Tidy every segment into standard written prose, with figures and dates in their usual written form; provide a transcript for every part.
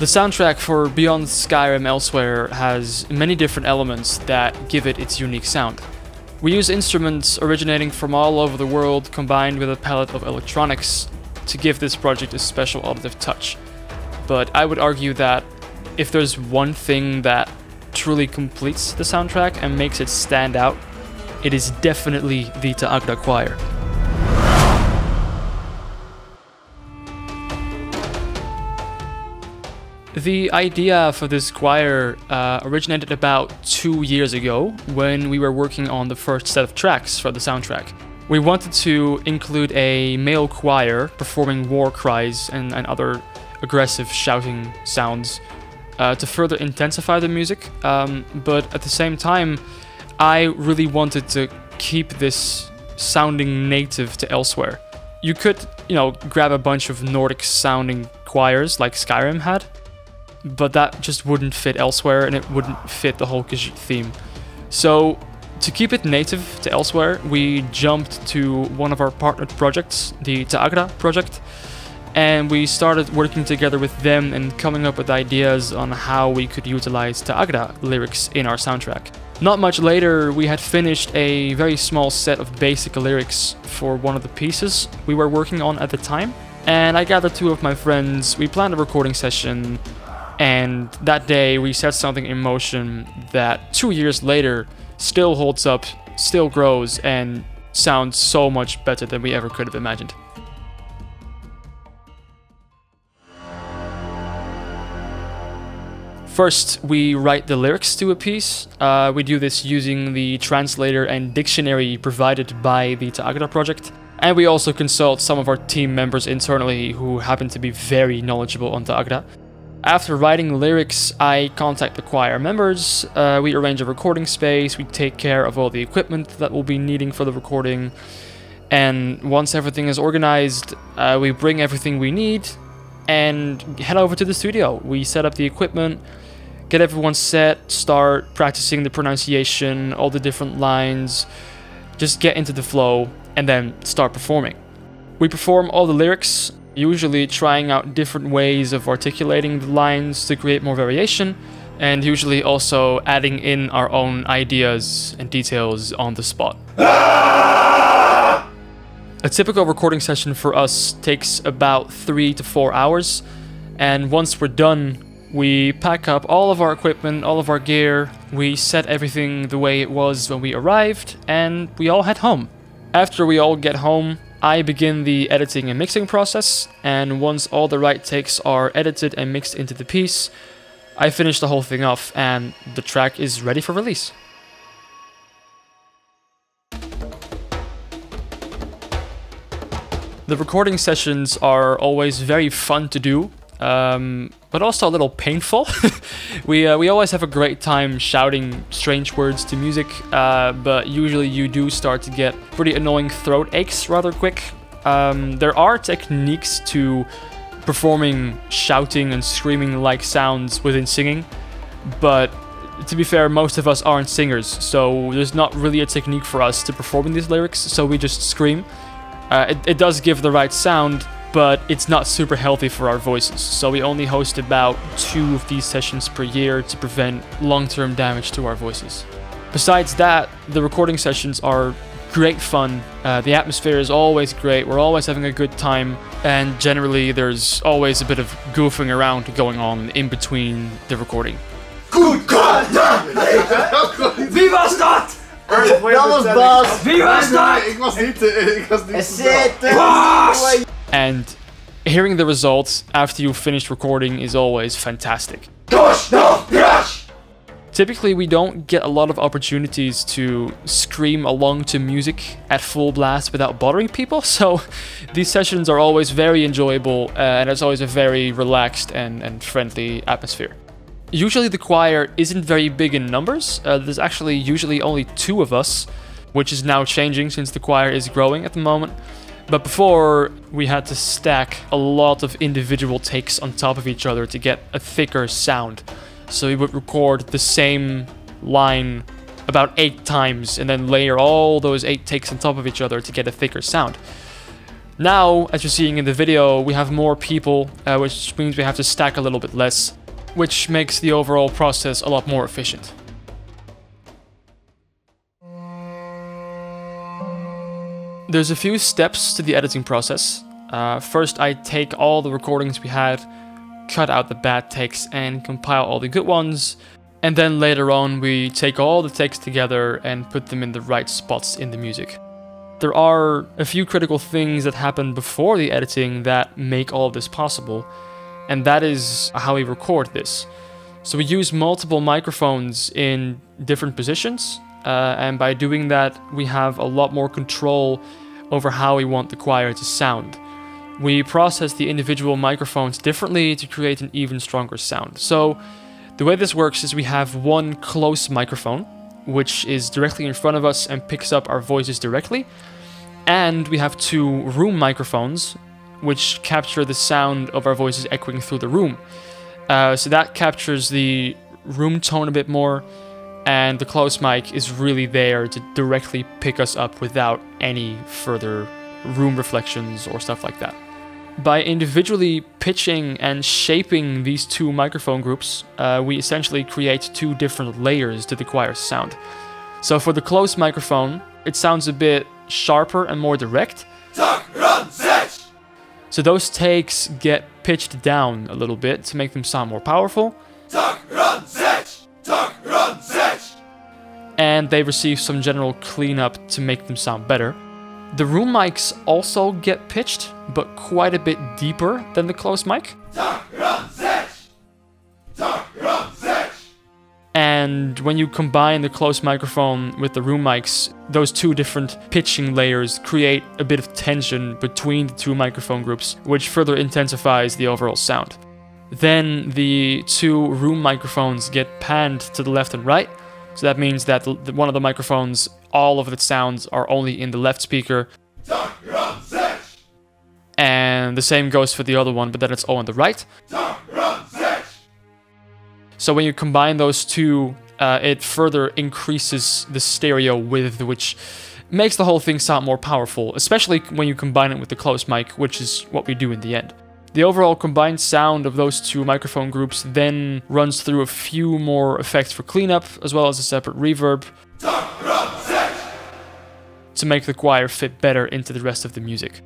The soundtrack for Beyond Skyrim Elsweyr has many different elements that give it its unique sound. We use instruments originating from all over the world combined with a palette of electronics to give this project a special auditive touch. But I would argue that if there's one thing that truly completes the soundtrack and makes it stand out, it is definitely the Ta'agda choir. The idea for this choir originated about 2 years ago when we were working on the first set of tracks for the soundtrack. We wanted to include a male choir performing war cries and other aggressive shouting sounds to further intensify the music, but at the same time I really wanted to keep this sounding native to Elsweyr. You could, grab a bunch of Nordic sounding choirs like Skyrim had, but that just wouldn't fit Elsweyr and it wouldn't fit the whole Khajiit theme. So to keep it native to Elsweyr, we jumped to one of our partnered projects, the Ta'agda project, and we started working together with them and coming up with ideas on how we could utilize Ta'agda lyrics in our soundtrack. Not much later, we had finished a very small set of basic lyrics for one of the pieces we were working on at the time, and I gathered 2 of my friends, we planned a recording session, and that day we set something in motion that 2 years later still holds up, still grows, and sounds so much better than we ever could have imagined. First, we write the lyrics to a piece. We do this using the translator and dictionary provided by the Ta'agda project. And we also consult some of our team members internally who happen to be very knowledgeable on Ta'agda. After writing lyrics, I contact the choir members, we arrange a recording space, we take care of all the equipment that we'll be needing for the recording, and once everything is organized, we bring everything we need and head over to the studio. We set up the equipment, get everyone set, start practicing the pronunciation, all the different lines, just get into the flow, and then start performing. We perform all the lyrics, usually trying out different ways of articulating the lines to create more variation, and usually also adding in our own ideas and details on the spot. A typical recording session for us takes about 3 to 4 hours, and once we're done, we pack up all of our equipment, all of our gear, we set everything the way it was when we arrived, and we all head home. After we all get home, I begin the editing and mixing process, and once all the right takes are edited and mixed into the piece, I finish the whole thing off and the track is ready for release. The recording sessions are always very fun to do, but also a little painful. We always have a great time shouting strange words to music, but usually you do start to get pretty annoying throat aches rather quick. There are techniques to performing shouting and screaming like sounds within singing, but to be fair, most of us aren't singers, so there's not really a technique for us to performing these lyrics, so we just scream. It does give the right sound, but it's not super healthy for our voices, so we only host about 2 of these sessions per year to prevent long-term damage to our voices. Besides that, the recording sessions are great fun, the atmosphere is always great, we're always having a good time, and generally there's always a bit of goofing around going on in between the recording. Goed gedaan! Wie was dat? Dat was Bas! Wie was dat? Ik was niet And hearing the results after you've finished recording is always fantastic. Typically, we don't get a lot of opportunities to scream along to music at full blast without bothering people, so these sessions are always very enjoyable, and it's always a very relaxed and friendly atmosphere. Usually the choir isn't very big in numbers. There's actually usually only 2 of us, which is now changing since the choir is growing at the moment. But before, we had to stack a lot of individual takes on top of each other to get a thicker sound. So we would record the same line about 8 times and then layer all those 8 takes on top of each other to get a thicker sound. Now, as you're seeing in the video, we have more people, which means we have to stack a little bit less, which makes the overall process a lot more efficient. There's a few steps to the editing process. First, I take all the recordings we had, cut out the bad takes, and compile all the good ones. And then later on, we take all the takes together and put them in the right spots in the music. There are a few critical things that happen before the editing that make all of this possible, and that is how we record this. So we use multiple microphones in different positions, and by doing that, we have a lot more control over how we want the choir to sound. We process the individual microphones differently to create an even stronger sound. So the way this works is we have one close microphone, which is directly in front of us and picks up our voices directly. And we have two room microphones, which capture the sound of our voices echoing through the room. So that captures the room tone a bit more, and the close mic is really there to directly pick us up without any further room reflections or stuff like that. By individually pitching and shaping these two microphone groups, we essentially create two different layers to the choir's sound. So for the close microphone, it sounds a bit sharper and more direct. So those takes get pitched down a little bit to make them sound more powerful. And they receive some general cleanup to make them sound better. The room mics also get pitched, but quite a bit deeper than the close mic. And when you combine the close microphone with the room mics, those two different pitching layers create a bit of tension between the two microphone groups, which further intensifies the overall sound. Then the two room microphones get panned to the left and right. So that means that one of the microphones, all of its sounds are only in the left speaker. And the same goes for the other one, but then it's all on the right. So when you combine those two, it further increases the stereo width, which makes the whole thing sound more powerful, especially when you combine it with the close mic, which is what we do in the end. The overall combined sound of those two microphone groups then runs through a few more effects for cleanup, as well as a separate reverb, to make the choir fit better into the rest of the music.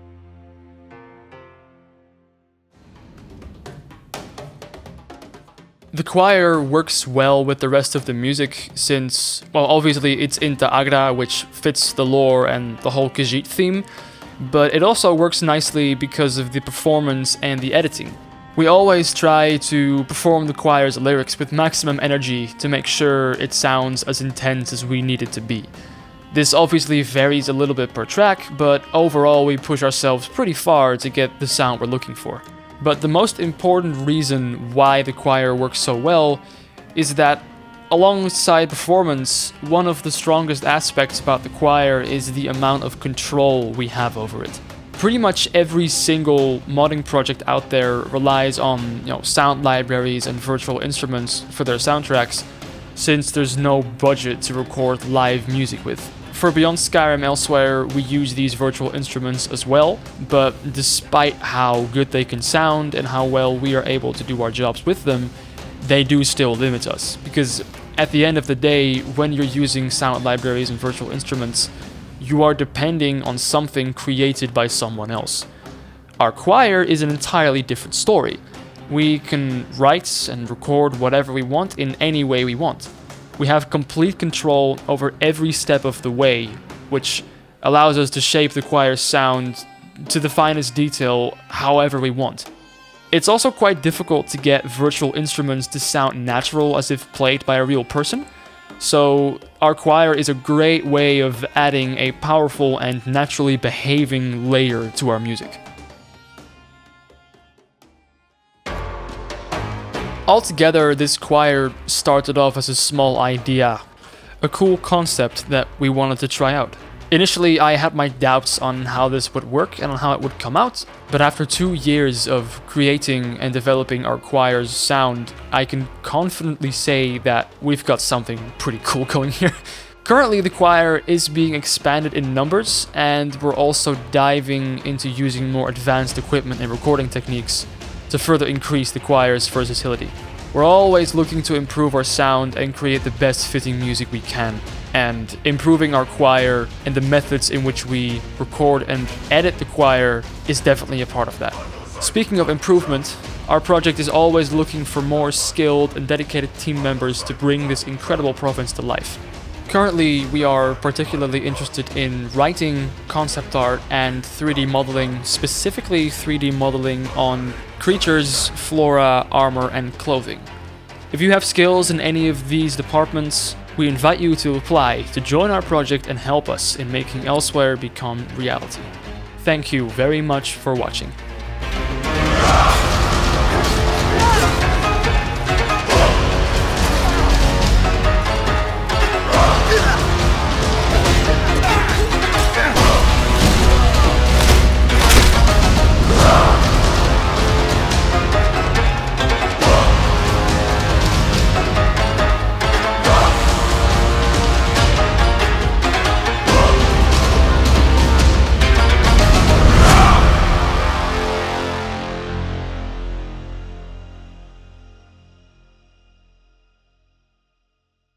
The choir works well with the rest of the music since, well, obviously it's in Agra, which fits the lore and the whole Khajiit theme, but it also works nicely because of the performance and the editing. We always try to perform the choir's lyrics with maximum energy to make sure it sounds as intense as we need it to be. This obviously varies a little bit per track, but overall we push ourselves pretty far to get the sound we're looking for. But the most important reason why the choir works so well is that alongside performance, one of the strongest aspects about the choir is the amount of control we have over it. Pretty much every single modding project out there relies on, sound libraries and virtual instruments for their soundtracks, since there's no budget to record live music with. For Beyond Skyrim Elsweyr, we use these virtual instruments as well, but despite how good they can sound and how well we are able to do our jobs with them, they do still limit us, because at the end of the day, when you're using sound libraries and virtual instruments, you are depending on something created by someone else. Our choir is an entirely different story. We can write and record whatever we want in any way we want. We have complete control over every step of the way, which allows us to shape the choir's sound to the finest detail however we want. It's also quite difficult to get virtual instruments to sound natural as if played by a real person, so our choir is a great way of adding a powerful and naturally behaving layer to our music. Altogether, this choir started off as a small idea, a cool concept that we wanted to try out. Initially, I had my doubts on how this would work and on how it would come out, but after 2 years of creating and developing our choir's sound, I can confidently say that we've got something pretty cool going here. Currently, the choir is being expanded in numbers, and we're also diving into using more advanced equipment and recording techniques to further increase the choir's versatility. We're always looking to improve our sound and create the best fitting music we can, and improving our choir and the methods in which we record and edit the choir is definitely a part of that. Speaking of improvement, our project is always looking for more skilled and dedicated team members to bring this incredible province to life. Currently, we are particularly interested in writing concept art and 3D modeling, specifically 3D modeling on creatures, flora, armor, and clothing. If you have skills in any of these departments, we invite you to apply to join our project and help us in making Elsweyr become reality. Thank you very much for watching.